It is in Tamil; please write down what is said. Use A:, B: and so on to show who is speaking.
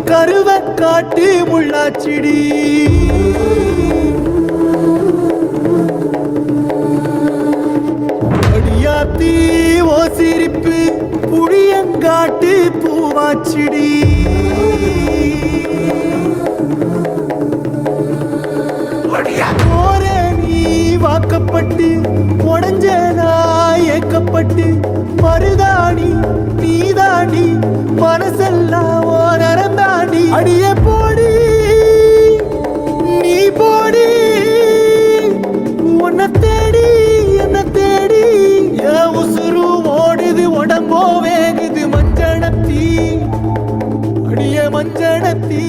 A: கருவ காட்டு முள்ளாச்சிடி அடியாத்தி ஓ சிரிப்பு புளியங்காட்டு பூவாச்சிடி போற நீ வாக்கப்பட்டு உடஞ்சனா ஏக்கப்பட்டு மருதாணி நீதாண்டி மனசெல்லாம் ஓரந்தாண்டி அடிய போடி நீ போடி உன்னை தேடி என்ன தேடி என் உசுரு ஓடுது உடம்போ வேகுது மஞ்சனத்தி அடிய மஞ்சனத்தி